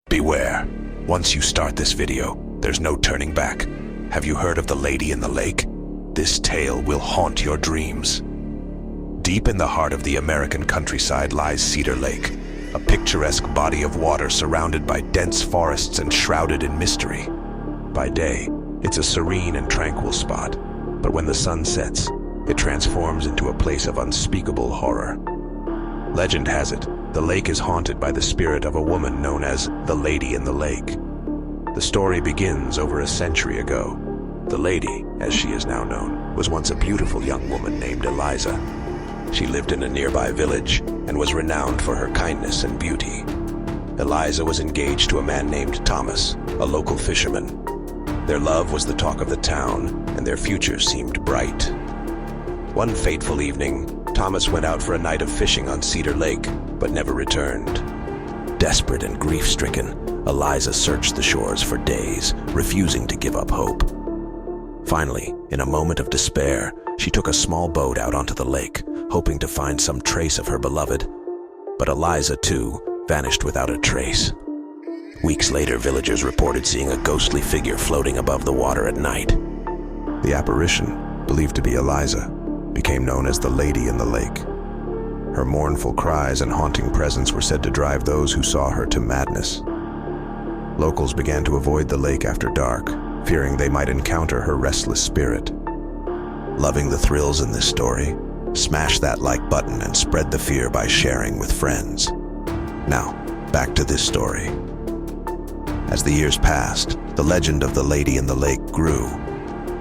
Beware. Once you start this video, there's no turning back. Have you heard of the lady in the lake? This tale will haunt your dreams. Deep in the heart of the American countryside lies Cedar Lake, a picturesque body of water surrounded by dense forests and shrouded in mystery. By day, it's a serene and tranquil spot, but when the sun sets, it transforms into a place of unspeakable horror. Legend has it, the lake is haunted by the spirit of a woman known as the Lady in the Lake. The story begins over a century ago. The lady, as she is now known, was once a beautiful young woman named Eliza. She lived in a nearby village and was renowned for her kindness and beauty. Eliza was engaged to a man named Thomas, a local fisherman. Their love was the talk of the town, and their future seemed bright. One fateful evening, Thomas went out for a night of fishing on Cedar Lake, but never returned. Desperate and grief-stricken, Eliza searched the shores for days, refusing to give up hope. Finally, in a moment of despair, she took a small boat out onto the lake, hoping to find some trace of her beloved. But Eliza, too, vanished without a trace. Weeks later, villagers reported seeing a ghostly figure floating above the water at night. The apparition, believed to be Eliza, became known as the Lady in the Lake. Her mournful cries and haunting presence were said to drive those who saw her to madness. Locals began to avoid the lake after dark, fearing they might encounter her restless spirit. Loving the thrills in this story? Smash that like button and spread the fear by sharing with friends. Now, back to this story. As the years passed, the legend of the Lady in the Lake grew.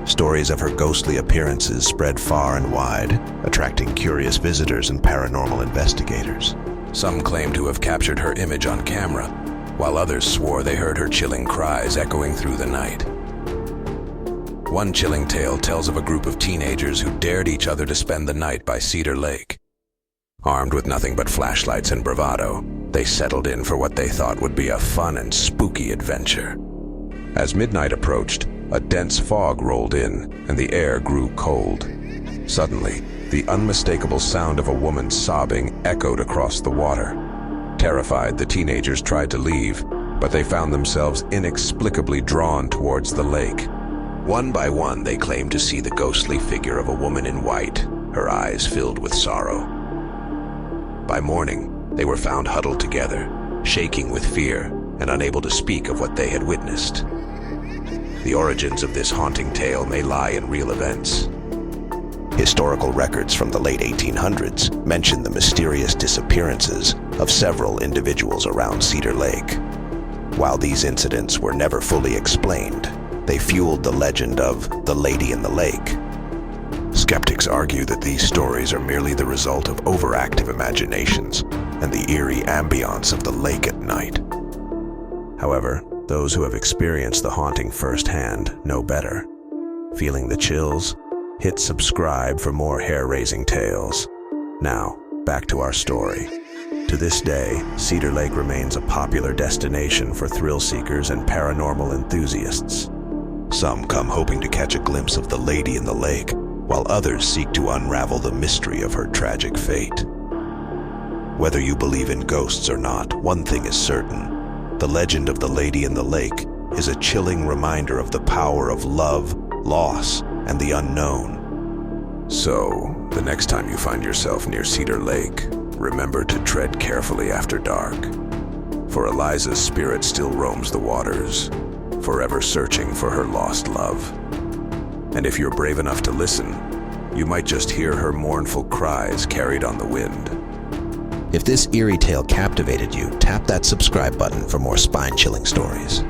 Stories of her ghostly appearances spread far and wide, attracting curious visitors and paranormal investigators. Some claimed to have captured her image on camera, while others swore they heard her chilling cries echoing through the night. One chilling tale tells of a group of teenagers who dared each other to spend the night by Cedar Lake. Armed with nothing but flashlights and bravado, they settled in for what they thought would be a fun and spooky adventure. As midnight approached, a dense fog rolled in, and the air grew cold. Suddenly, the unmistakable sound of a woman sobbing echoed across the water. Terrified, the teenagers tried to leave, but they found themselves inexplicably drawn towards the lake. One by one, they claimed to see the ghostly figure of a woman in white, her eyes filled with sorrow. By morning, they were found huddled together, shaking with fear and unable to speak of what they had witnessed. The origins of this haunting tale may lie in real events. Historical records from the late 1800s mention the mysterious disappearances of several individuals around Cedar Lake. While these incidents were never fully explained, they fueled the legend of the Lady in the Lake. Skeptics argue that these stories are merely the result of overactive imaginations and the eerie ambience of the lake at night. However, those who have experienced the haunting firsthand know better. Feeling the chills? Hit subscribe for more hair-raising tales. Now, back to our story. To this day, Cedar Lake remains a popular destination for thrill-seekers and paranormal enthusiasts. Some come hoping to catch a glimpse of the Lady in the Lake, while others seek to unravel the mystery of her tragic fate. Whether you believe in ghosts or not, one thing is certain. The legend of the Lady in the Lake is a chilling reminder of the power of love, loss, and the unknown. So, the next time you find yourself near Cedar Lake, remember to tread carefully after dark. For Eliza's spirit still roams the waters, forever searching for her lost love. And if you're brave enough to listen, you might just hear her mournful cries carried on the wind. If this eerie tale captivated you, tap that subscribe button for more spine-chilling stories.